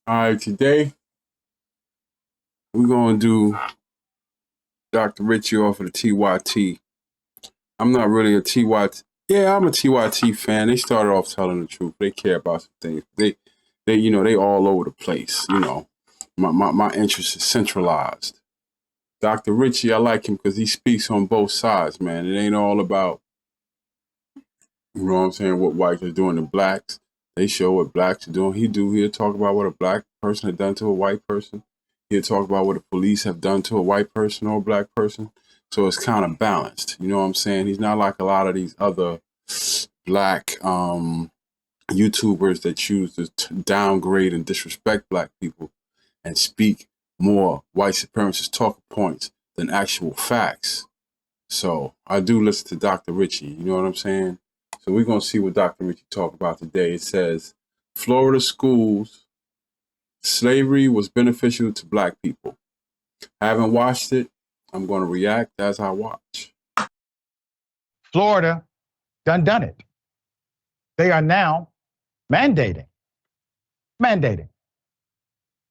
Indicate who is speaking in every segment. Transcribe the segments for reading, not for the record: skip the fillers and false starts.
Speaker 1: All right, today we're going to do Dr. Richey off of the TYT. I'm not really a TYT. Yeah, I'm a TYT fan. They started off telling the truth. They care about some things. They all over the place. My interest is centralized. Dr. Richey, I like him because he speaks on both sides, man. It ain't all about, you know what I'm saying, what whites are doing to blacks. They show what blacks are doing. He'll talk about what a black person had done to a white person. He'll talk about what the police have done to a white person or a black person. So it's kind of balanced. You know what I'm saying? He's not like a lot of these other black YouTubers that choose to downgrade and disrespect black people and speak more white supremacist talking points than actual facts. So I do listen to Dr. Richey. You know what I'm saying? So we're going to see what Dr. Richey talked about today. It says, Florida schools, slavery was beneficial to black people. I haven't watched it. I'm going to react as I watch.
Speaker 2: Florida done it. They are now mandating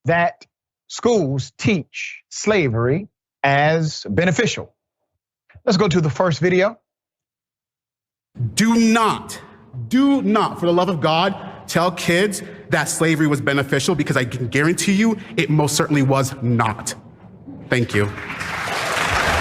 Speaker 2: that schools teach slavery as beneficial. Let's go to the first video.
Speaker 3: Do not, for the love of God, tell kids that slavery was beneficial, because I can guarantee you it most certainly was not. Thank you.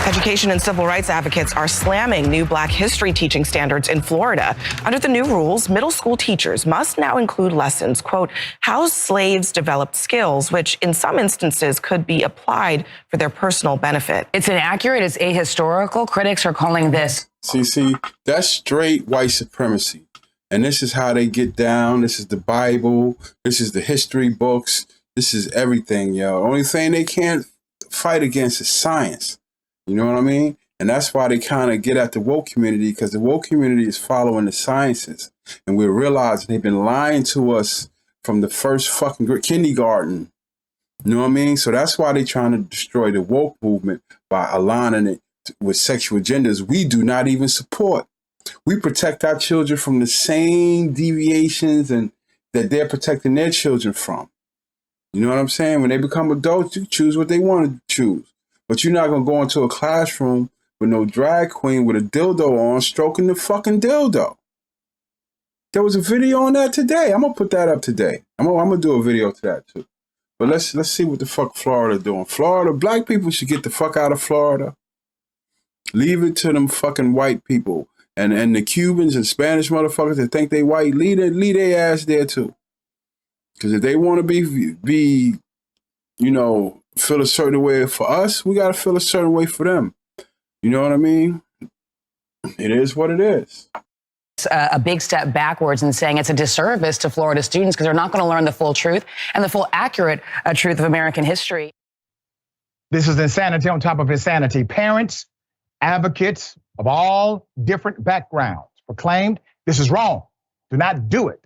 Speaker 4: Education and civil rights advocates are slamming new Black history teaching standards in Florida. Under the new rules, middle school teachers must now include lessons, quote, how slaves developed skills, which in some instances could be applied for their personal benefit.
Speaker 5: It's inaccurate, it's ahistorical. Critics are calling this.
Speaker 1: See, that's straight white supremacy. And this is how they get down. This is the Bible. This is the history books. This is everything, yo. Only thing they can't fight against is science. You know what I mean? And that's why they kind of get at the woke community, because the woke community is following the sciences. And we're realizing they've been lying to us from the first fucking kindergarten. You know what I mean? So that's why they're trying to destroy the woke movement by aligning it with sexual agendas we do not even support. We protect our children from the same deviations and that they're protecting their children from. You know what I'm saying? When they become adults, you choose what they want to choose. But you're not going to go into a classroom with no drag queen with a dildo on, stroking the fucking dildo. There was a video on that today. I'm going to put that up today. I'm going to do a video to that too. But let's see what the fuck Florida doing. Florida, black people should get the fuck out of Florida. Leave it to them fucking white people. And the Cubans and Spanish motherfuckers that think they white, leave their ass there too. Because if they want to be, you know, feel a certain way for us, we got to feel a certain way for them. You know what I mean? It is what it is.
Speaker 5: A big step backwards in saying it's a disservice to Florida students because they're not going to learn the full truth and the full accurate truth of American history.
Speaker 2: This is insanity on top of insanity. Parents, advocates of all different backgrounds proclaimed this is wrong. Do not do it.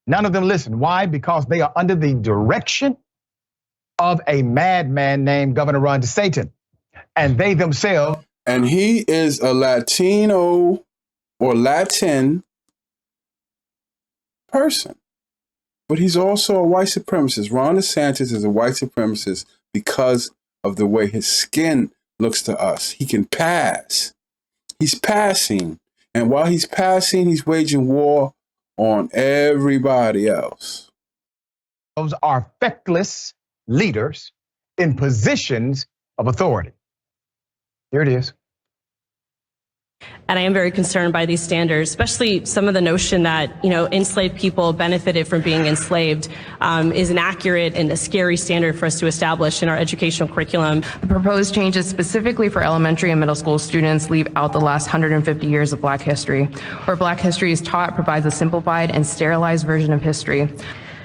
Speaker 2: None of them listen. Why? Because they are under the direction of a madman named Governor Ron DeSantis. And they themselves.
Speaker 1: And he is a Latino or Latin person. But he's also a white supremacist. Ron DeSantis is a white supremacist because of the way his skin looks to us. He can pass. He's passing. And while he's passing, he's waging war on everybody else.
Speaker 2: Those are feckless leaders in positions of authority. Here it is.
Speaker 6: And I am very concerned by these standards, especially some of the notion that, enslaved people benefited from being enslaved is an accurate and a scary standard for us to establish in our educational curriculum.
Speaker 7: The proposed changes specifically for elementary and middle school students leave out the last 150 years of Black history. Where Black history is taught provides a simplified and sterilized version of history.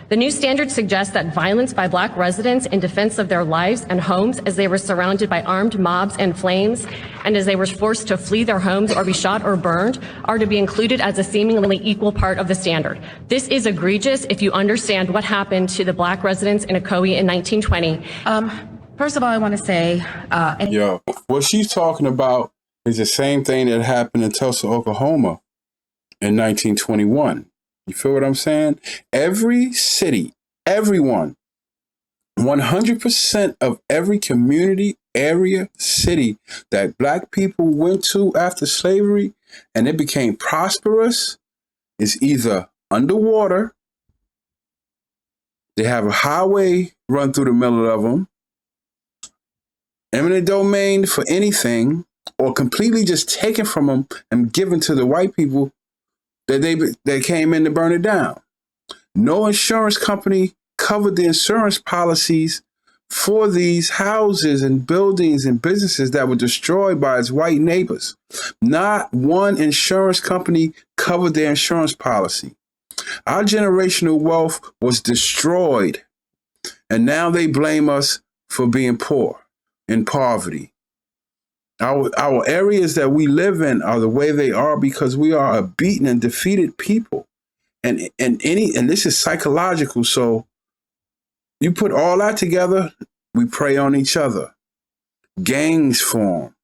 Speaker 6: The new standard suggests that violence by Black residents in defense of their lives and homes as they were surrounded by armed mobs and flames, and as they were forced to flee their homes or be shot or burned, are to be included as a seemingly equal part of the standard. This is egregious if you understand what happened to the Black residents in Ocoee in 1920.
Speaker 7: First of all, I want to say...
Speaker 1: what she's talking about is the same thing that happened in Tulsa, Oklahoma in 1921. You feel what I'm saying? Every city, everyone 100% of every community, area, city that black people went to after slavery and it became prosperous is either underwater, they have a highway run through the middle of them, eminent domain for anything, or completely just taken from them and given to the white people that came in to burn it down. No insurance company covered the insurance policies for these houses and buildings and businesses that were destroyed by its white neighbors. Not one insurance company covered their insurance policy. Our generational wealth was destroyed, and now they blame us for being poor, in poverty. Our areas that we live in are the way they are because we are a beaten and defeated people. And this is psychological. So you put all that together, we prey on each other. Gangs form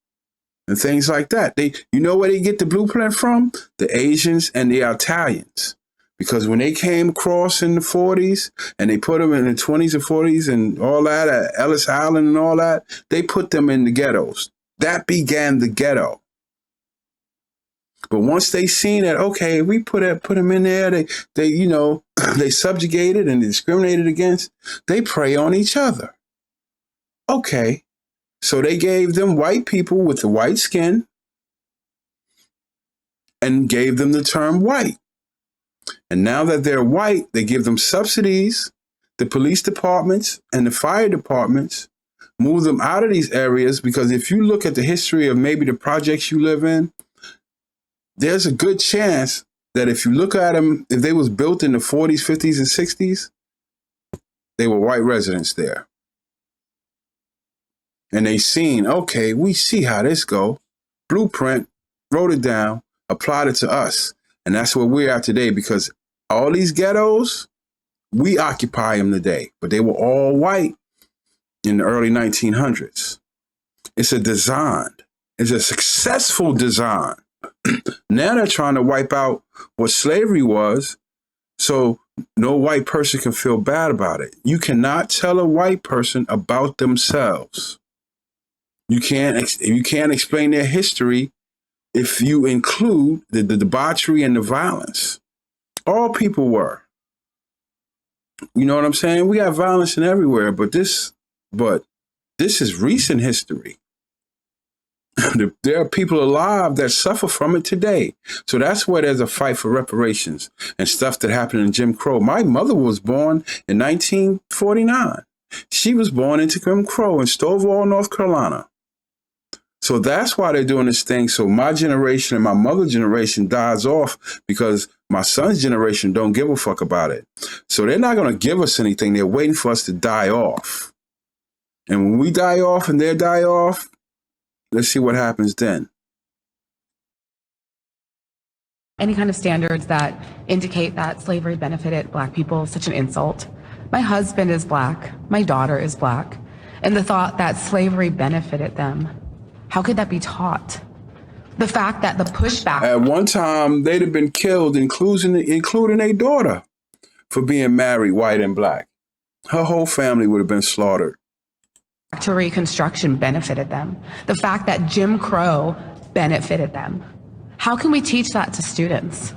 Speaker 1: and things like that. You know where they get the blueprint from? The Asians and the Italians. Because when they came across in the 40s and they put them in the 20s and 40s and all that at Ellis Island and all that, they put them in the ghettos. That began the ghetto. But once they seen that, okay, we put them in there, they they subjugated and discriminated against, they prey on each other. Okay, so they gave them white people with the white skin and gave them the term white. And now that they're white, they give them subsidies. The police departments and the fire departments move them out of these areas because if you look at the history of maybe the projects you live in, there's a good chance that if you look at them, if they was built in the 40s, 50s, and 60s, they were white residents there. And they seen, okay, we see how this go. Blueprint, wrote it down, applied it to us. And that's where we're at today because all these ghettos, we occupy them today, but they were all white in the early 1900s. It's a design. It's a successful design. Now they're trying to wipe out what slavery was so no white person can feel bad about it. You cannot tell a white person about themselves. You can't explain their history if you include the debauchery and the violence. All people were. You know what I'm saying? We got violence in everywhere, but this is recent history. There are people alive that suffer from it today. So that's where there's a fight for reparations and stuff that happened in Jim Crow. My mother was born in 1949. She was born into Jim Crow in Stovall, North Carolina. So that's why they're doing this thing. So my generation and my mother's generation dies off because my son's generation don't give a fuck about it. So they're not going to give us anything. They're waiting for us to die off. And when we die off and they die off, let's see what happens then.
Speaker 7: Any kind of standards that indicate that slavery benefited Black people is such an insult. My husband is Black. My daughter is Black. And the thought that slavery benefited them, how could that be taught? The fact that the pushback...
Speaker 1: At one time, they'd have been killed, including a daughter, for being married, white and Black. Her whole family would have been slaughtered.
Speaker 7: To Reconstruction benefited them. The fact that Jim Crow benefited them. How can we teach that to students?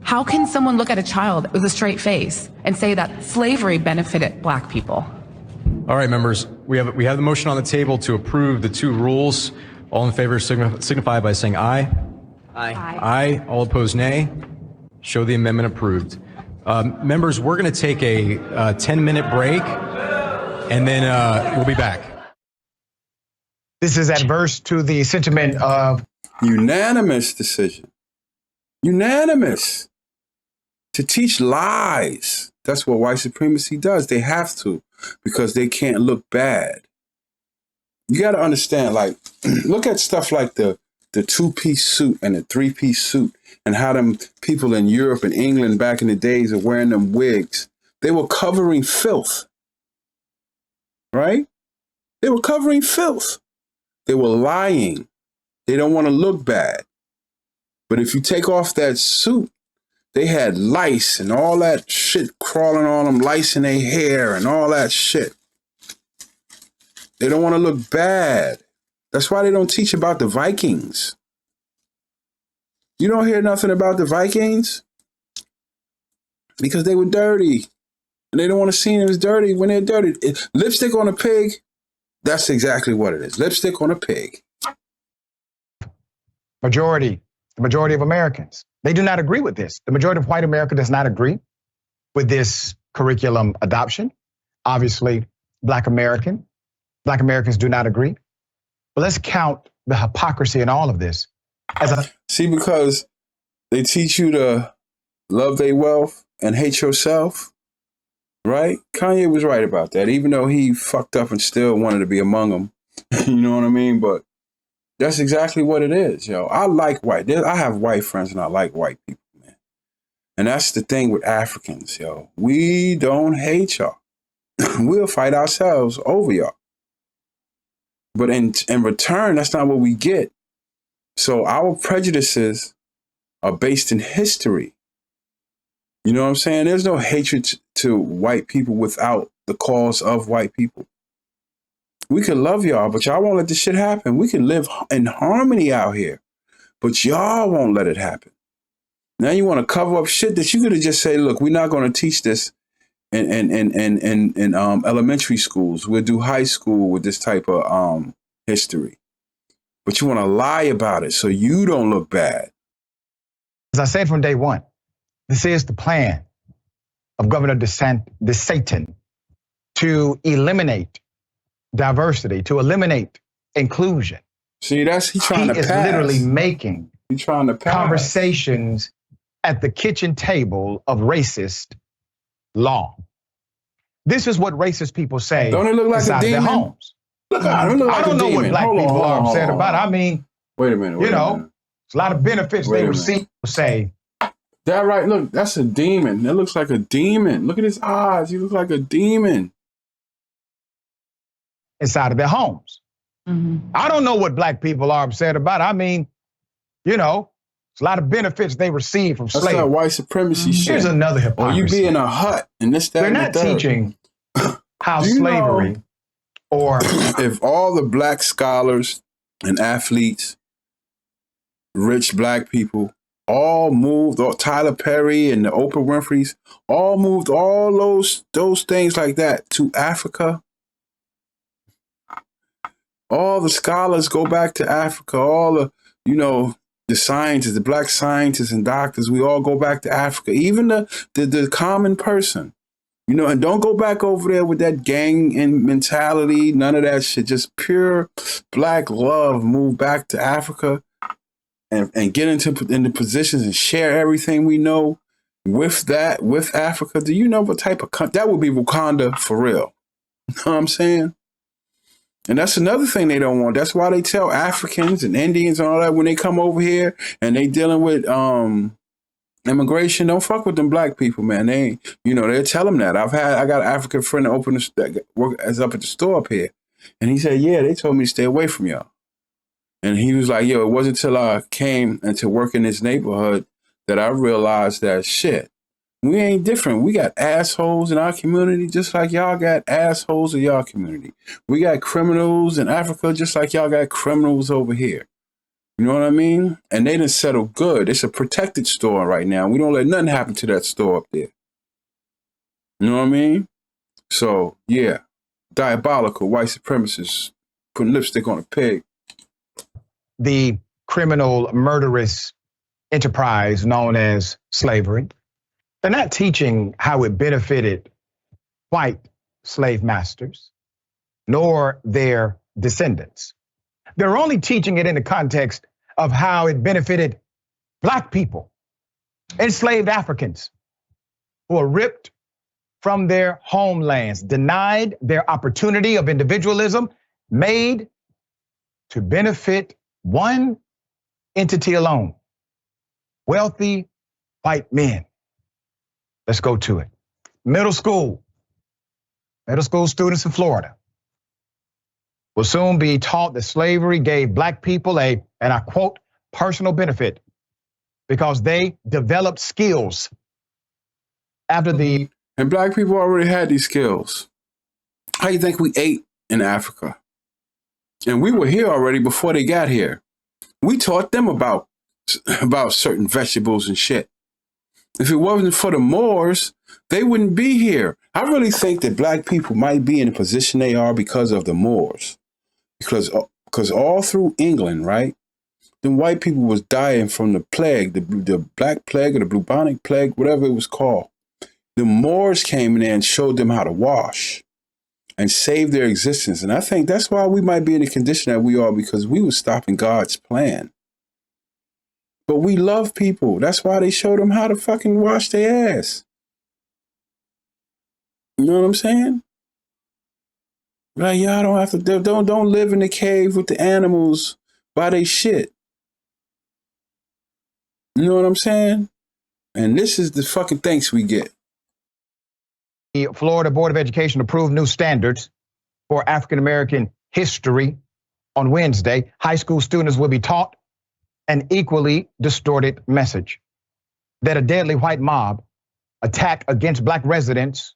Speaker 7: How can someone look at a child with a straight face and say that slavery benefited Black people?
Speaker 8: All right, members, we have the motion on the table to approve the two rules. All in favor signify by saying aye. Aye. Aye. All opposed, nay. Show the amendment approved. Members, we're going to take a 10-minute break, and then we'll be back.
Speaker 2: This is adverse to the sentiment of...
Speaker 1: Unanimous decision. Unanimous. To teach lies. That's what white supremacy does. They have to, because they can't look bad. You got to understand, like, look at stuff like the two-piece suit and the three-piece suit and how them people in Europe and England back in the days are wearing them wigs. They were covering filth, right? They were covering filth. They were lying. They don't want to look bad. But if you take off that suit, they had lice and all that shit crawling on them, lice in their hair and all that shit. They don't want to look bad. That's why they don't teach about the Vikings. You don't hear nothing about the Vikings because they were dirty. And they don't want to see them as dirty when they're dirty. Lipstick on a pig, that's exactly what it is. Lipstick on a pig.
Speaker 2: The majority of Americans, they do not agree with this. The majority of white America does not agree with this curriculum adoption. Obviously, Black Americans do not agree. But let's count the hypocrisy in all of this.
Speaker 1: See, because they teach you to love their wealth and hate yourself, right? Kanye was right about that, even though he fucked up and still wanted to be among them. You know what I mean? But that's exactly what it is, yo. I like white. I have white friends and I like white people, man. And that's the thing with Africans, yo. We don't hate y'all. We'll fight ourselves over y'all. But in return, that's not what we get. So our prejudices are based in history. You know what I'm saying? There's no hatred to white people without the cause of white people. We could love y'all, but y'all won't let this shit happen. We can live in harmony out here, but y'all won't let it happen. Now you want to cover up shit that you could have just said, look, we're not going to teach this in elementary schools. We'll do high school with this type of history. But you want to lie about it so you don't look bad.
Speaker 2: As I said from day one, this is the plan of Governor DeSantis to eliminate diversity, to eliminate inclusion.
Speaker 1: See, he's trying to pass.
Speaker 2: He is literally making conversations at the kitchen table of racist law. This is what racist people say.
Speaker 1: Don't it look like a demon?
Speaker 2: Their homes.
Speaker 1: Look, I don't know what
Speaker 2: black people are upset about. I mean,
Speaker 1: wait a minute.
Speaker 2: There's a lot of benefits they receive. Say
Speaker 1: that right? Look, that's a demon. That looks like a demon. Look at his eyes. He looks like a demon.
Speaker 2: Inside of their homes. Mm-hmm. I don't know what black people are upset about. I mean, there's a lot of benefits they receive from slavery.
Speaker 1: That's that white supremacy shit.
Speaker 2: Here's another hypocrisy.
Speaker 1: Or you be in a hut and this, that,
Speaker 2: They're not teaching how slavery or
Speaker 1: if all the black scholars and athletes, rich black people, all moved, or Tyler Perry and the Oprah Winfrey's, all moved all those things like that to Africa. All the scholars go back to Africa. All the, the scientists, the black scientists and doctors, we all go back to Africa. Even the common person, and don't go back over there with that gang and mentality. None of that shit. Just pure black love. Move back to Africa and get into positions and share everything we know with Africa. Do you know what type of country? That would be Wakanda for real. You know what I'm saying? And that's another thing they don't want. That's why they tell Africans and Indians and all that when they come over here and they dealing with immigration, don't fuck with them black people, man. They'll tell them that. I got an African friend that works up at the store up here. And he said, yeah, they told me to stay away from y'all. And he was like, yo, it wasn't until I came into work in this neighborhood that I realized that shit. We ain't different. We got assholes in our community just like y'all got assholes in y'all community. We got criminals in Africa just like y'all got criminals over here. You know what I mean? And they done settled good. It's a protected store right now. We don't let nothing happen to that store up there. You know what I mean? So, yeah. Diabolical white supremacists putting lipstick on a pig.
Speaker 2: The criminal, murderous enterprise known as slavery. They're not teaching how it benefited white slave masters, nor their descendants. They're only teaching it in the context of how it benefited black people, enslaved Africans who were ripped from their homelands, denied their opportunity of individualism, made to benefit one entity alone, wealthy white men. Let's go to it. Middle school students in Florida will soon be taught that slavery gave black people and I quote, personal benefit because they developed skills after
Speaker 1: And black people already had these skills. How do you think we ate in Africa? And we were here already before they got here. We taught them about certain vegetables and shit. If it wasn't for the Moors, they wouldn't be here. I really think that black people might be in the position they are because of the Moors. Because all through England, right, the white people was dying from the plague, the black plague or the bubonic plague, whatever it was called. The Moors came in there and showed them how to wash and saved their existence. And I think that's why we might be in the condition that we are, because we were stopping God's plan. But we love people. That's why they showed them how to fucking wash their ass. You know what I'm saying? Like, y'all don't have to, don't live in the cave with the animals by they shit. You know what I'm saying? And this is the fucking thanks we get.
Speaker 2: The Florida Board of Education approved new standards for African-American history on Wednesday. High school students will be taught an equally distorted message that a deadly white mob attack against black residents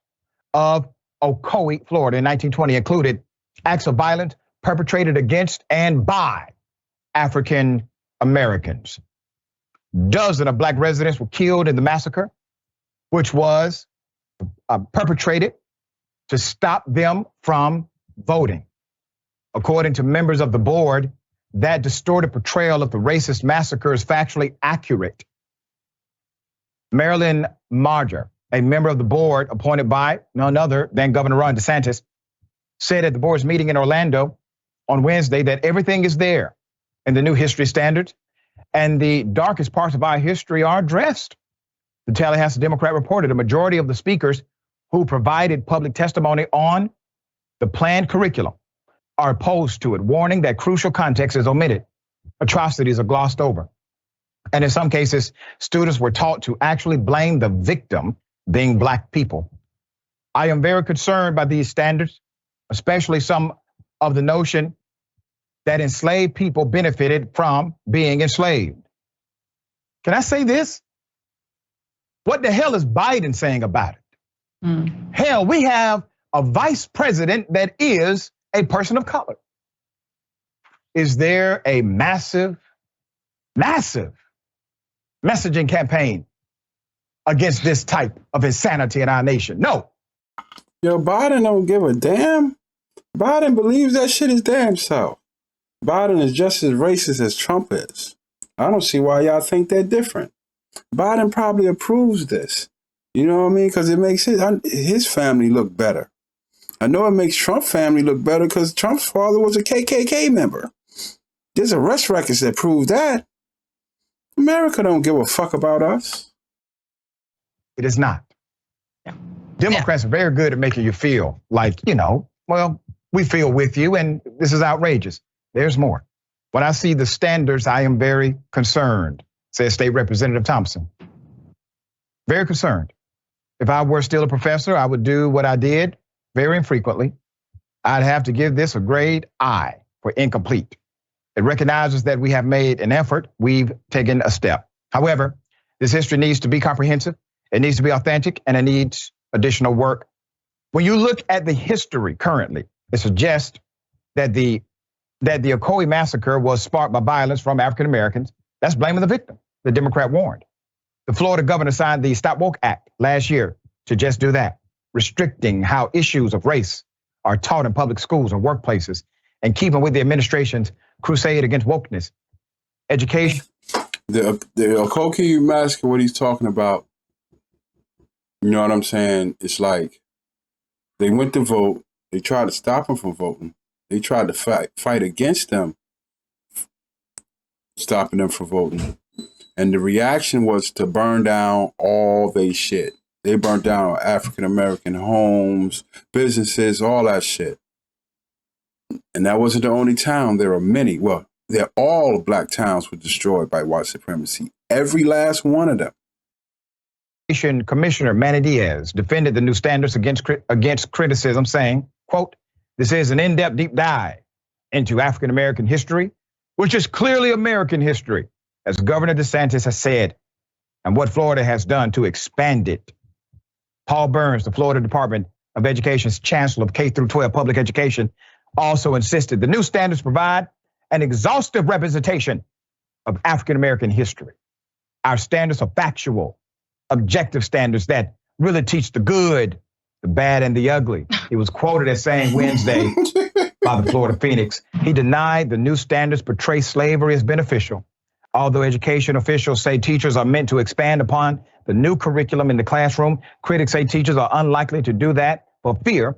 Speaker 2: of Ocoee, Florida in 1920 included acts of violence perpetrated against and by African Americans. Dozens of black residents were killed in the massacre, which was perpetrated to stop them from voting. According to members of the board, that distorted portrayal of the racist massacre is factually accurate. Marilyn Marger, a member of the board appointed by none other than Governor Ron DeSantis, said at the board's meeting in Orlando on Wednesday that everything is there in the new history standards and the darkest parts of our history are addressed. The Tallahassee Democrat reported a majority of the speakers who provided public testimony on the planned curriculum are opposed to it, warning that crucial context is omitted, atrocities are glossed over. And in some cases, students were taught to actually blame the victim, being black people. I am very concerned by these standards, especially some of the notion that enslaved people benefited from being enslaved. Can I say this? What the hell is Biden saying about it? Hell, we have a vice president that is a person of color. Is there a massive messaging campaign against this type of insanity in our nation? No.
Speaker 1: Yo, Biden don't give a damn. Biden believes that shit his damn self. Biden is just as racist as Trump is. I don't see why y'all think they're different. Biden probably approves this. You know what I mean? Because it makes his family look better. I know it makes Trump's family look better because Trump's father was a KKK member. There's arrest records that prove that. America don't give a fuck about us.
Speaker 2: It is not. Democrats are very good at making you feel like, well, we feel with you and this is outrageous. There's more. When I see the standards, I am very concerned, says State Representative Thompson. Very concerned. If I were still a professor, I would do what I did very infrequently. I'd have to give this a grade I for incomplete. It recognizes that we have made an effort, we've taken a step. However, this history needs to be comprehensive, it needs to be authentic, and it needs additional work. When you look at the history currently, it suggests that the Ocoee massacre was sparked by violence from African Americans. That's blaming the victim, the Democrat warned. The Florida governor signed the Stop Woke Act last year to just do that, restricting how issues of race are taught in public schools and workplaces, and keeping with the administration's crusade against wokeness. Education.
Speaker 1: The Ocoee massacre, what he's talking about, you know what I'm saying? It's like they went to vote. They tried to stop them from voting. They tried to fight against them, stopping them from voting. And the reaction was to burn down all they shit. They burnt down African-American homes, businesses, all that shit. And that wasn't the only town. There are many. Well, all black towns were destroyed by white supremacy. Every last one of them.
Speaker 2: Commissioner Manny Diaz defended the new standards against criticism, saying, quote, "This is an in-depth deep dive into African-American history, which is clearly American history, as Governor DeSantis has said, and what Florida has done to expand it." Paul Burns, the Florida Department of Education's chancellor of K-12 public education, also insisted the new standards provide an exhaustive representation of African American history. Our standards are factual, objective standards that really teach the good, the bad, and the ugly. He was quoted as saying Wednesday by the Florida Phoenix. He denied the new standards portray slavery as beneficial. Although education officials say teachers are meant to expand upon the new curriculum in the classroom, critics say teachers are unlikely to do that for fear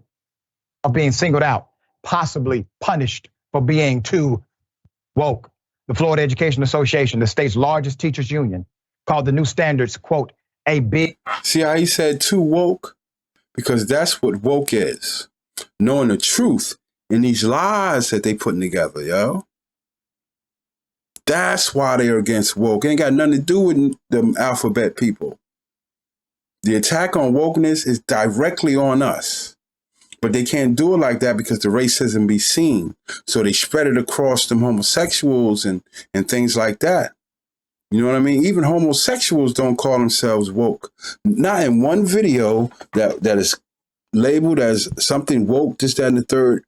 Speaker 2: of being singled out, possibly punished for being too woke. The Florida Education Association, the state's largest teachers union, called the new standards, quote, a big...
Speaker 1: See how he said too woke? Because that's what woke is. Knowing the truth in these lies that they putting together, yo. That's why they're against woke. Ain't got nothing to do with the alphabet people. The attack on wokeness is directly on us. But they can't do it like that because the racism be seen. So they spread it across them homosexuals and things like that. You know what I mean? Even homosexuals don't call themselves woke. Not in one video that is labeled as something woke, this, that, and the third,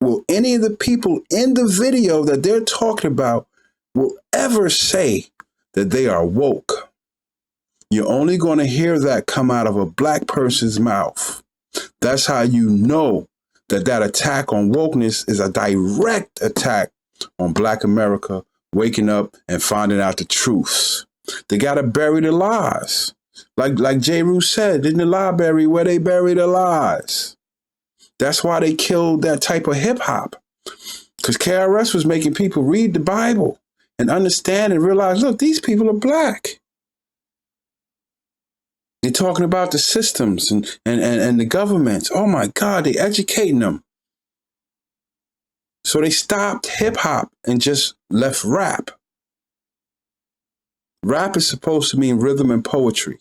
Speaker 1: will any of the people in the video that they're talking about will ever say that they are woke. You're only going to hear that come out of a black person's mouth. That's how you know that attack on wokeness is a direct attack on Black America waking up and finding out the truths. They got to bury the lies. Like J. Rue said, in the library where they bury the lies. That's why they killed that type of hip hop. Because KRS was making people read the Bible and understand and realize, look, these people are black. They're talking about the systems and the governments. Oh my God, they're educating them. So they stopped hip hop and just left rap. Rap is supposed to mean rhythm and poetry.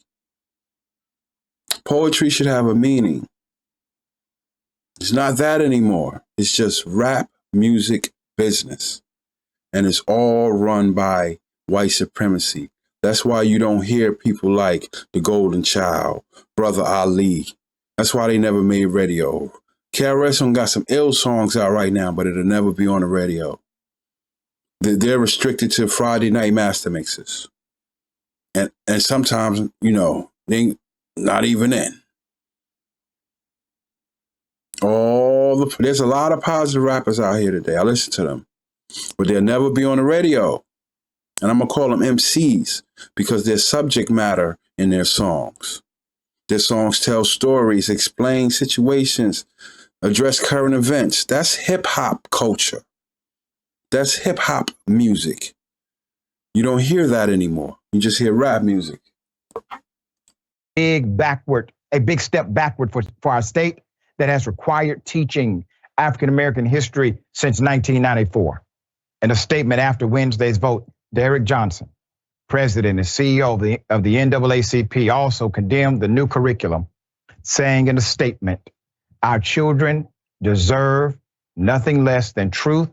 Speaker 1: Poetry should have a meaning. It's not that anymore. It's just rap music business. And it's all run by white supremacy. That's why you don't hear people like The Golden Child, Brother Ali. That's why they never made radio. KRS got some ill songs out right now, but it'll never be on the radio. They're restricted to Friday night master mixes. And sometimes, you know, they not even in. There's a lot of positive rappers out here today. I listen to them. But they'll never be on the radio. And I'm going to call them MCs because there's subject matter in their songs. Their songs tell stories, explain situations, address current events. That's hip-hop culture. That's hip-hop music. You don't hear that anymore. You just hear rap music.
Speaker 2: A big step backward for our state that has required teaching African-American history since 1994. In a statement after Wednesday's vote, Derrick Johnson, president and CEO of the NAACP, also condemned the new curriculum, saying in a statement, our children deserve nothing less than truth,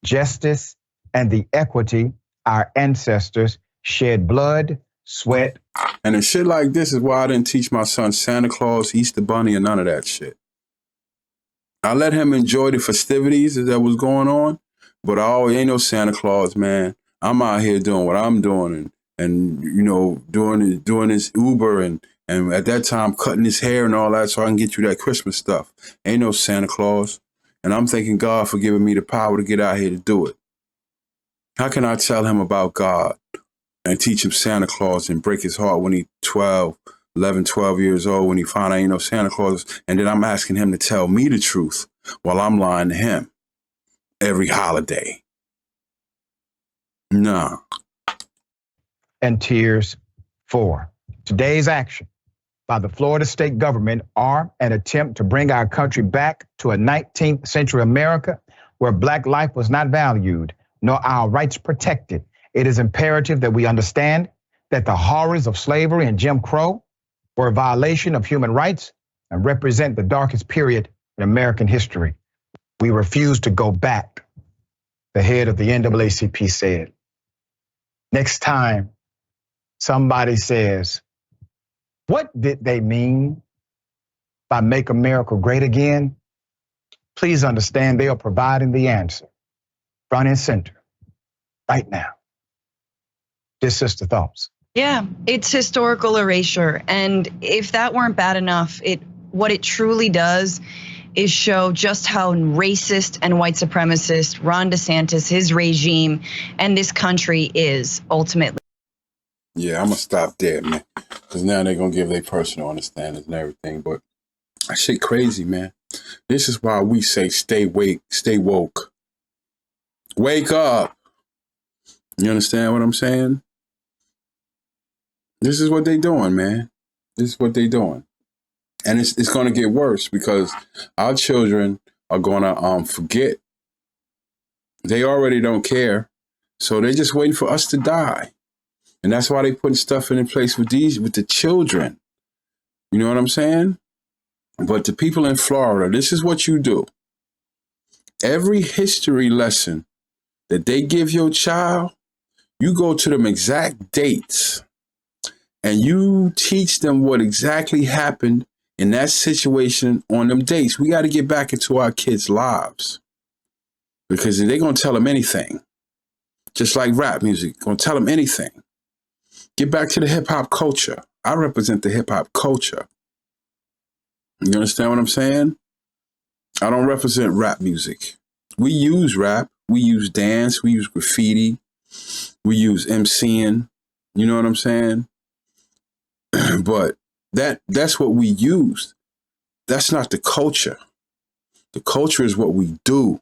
Speaker 2: justice, and the equity our ancestors shed blood, sweat.
Speaker 1: And shit like this is why I didn't teach my son Santa Claus, Easter Bunny, and none of that shit. I let him enjoy the festivities that was going on, but ain't no Santa Claus, man. I'm out here doing what I'm doing and you know, doing this Uber and at that time cutting his hair and all that so I can get you that Christmas stuff. Ain't no Santa Claus. And I'm thanking God for giving me the power to get out here to do it. How can I tell him about God and teach him Santa Claus and break his heart when he's 11, 12 years old when he find out ain't no Santa Claus, and then I'm asking him to tell me the truth while I'm lying to him every holiday? No.
Speaker 2: And tears for today's action by the Florida state government are an attempt to bring our country back to a 19th century America where Black life was not valued, nor our rights protected. It is imperative that we understand that the horrors of slavery and Jim Crow were a violation of human rights and represent the darkest period in American history. We refuse to go back, the head of the NAACP said. Next time somebody says, what did they mean by make America great again? please understand they are providing the answer, front and center, right now. Just sister thoughts.
Speaker 9: Yeah, it's historical erasure. And if that weren't bad enough, what it truly does is show just how racist and white supremacist Ron DeSantis, his regime, and this country is ultimately.
Speaker 1: Yeah, I'm going to stop there, man. Because now they're going to give their personal understandings and everything. But that shit crazy, man. This is why we say stay woke. Wake up. You understand what I'm saying? This is what they doing, man. This is what they doing. And it's going to get worse because our children are going to forget. They already don't care. So they're just waiting for us to die. And that's why they putting stuff in place with the children. You know what I'm saying? But the people in Florida, this is what you do. Every history lesson that they give your child, you go to them exact dates and you teach them what exactly happened in that situation on them dates. We got to get back into our kids' lives because they're going to tell them anything. Just like rap music, going to tell them anything. Get back to the hip hop culture. I represent the hip hop culture. You understand what I'm saying? I don't represent rap music. We use rap. We use dance. We use graffiti. We use MCing. You know what I'm saying? But that's what we used. That's not the culture. The culture is what we do.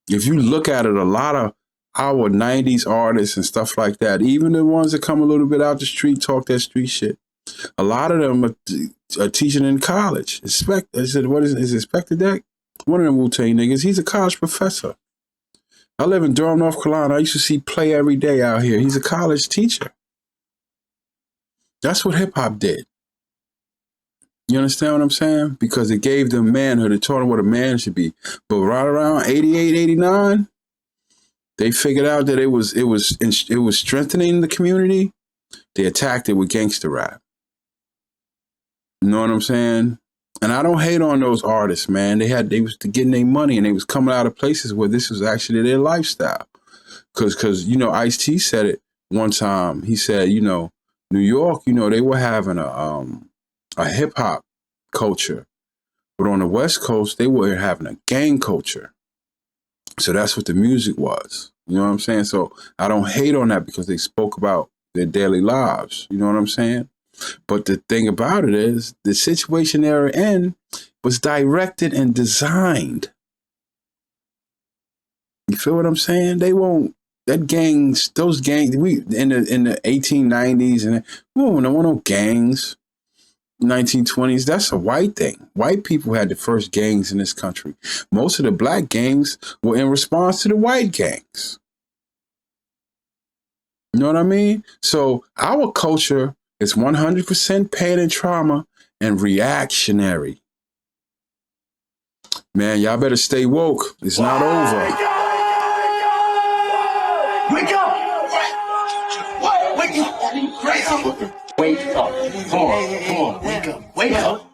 Speaker 1: If you look at it, a lot of our 90s artists and stuff like that, even the ones that come a little bit out the street, talk that street shit, a lot of them are teaching in college. I said, what is Inspector Deck? One of them Wu-Tang niggas, he's a college professor. I live in Durham, North Carolina. I used to see Play every day out here. He's a college teacher. That's what hip-hop did. You understand what I'm saying? Because it gave them manhood. It taught them what a man should be. But right around 88, 89, they figured out that it was strengthening the community. They attacked it with gangster rap. You know what I'm saying? And I don't hate on those artists, man. They was getting their money and they was coming out of places where this was actually their lifestyle. Cause you know, Ice-T said it one time. He said, you know, New York, you know, they were having a hip hop culture, but on the West Coast, they were having a gang culture. So that's what the music was. You know what I'm saying? So I don't hate on that because they spoke about their daily lives. You know what I'm saying? But the thing about it is the situation they were in was directed and designed. You feel what I'm saying? They won't, those gangs, we in the 1890s and no gangs, 1920s, that's a white thing. White people had the first gangs in this country. Most of the black gangs were in response to the white gangs. You know what I mean? So our culture is 100% pain and trauma and reactionary. Man, y'all better stay woke. It's not over.
Speaker 10: Wake up! Wake up! Wake up! Wake up! Come on, wake up! Wake up!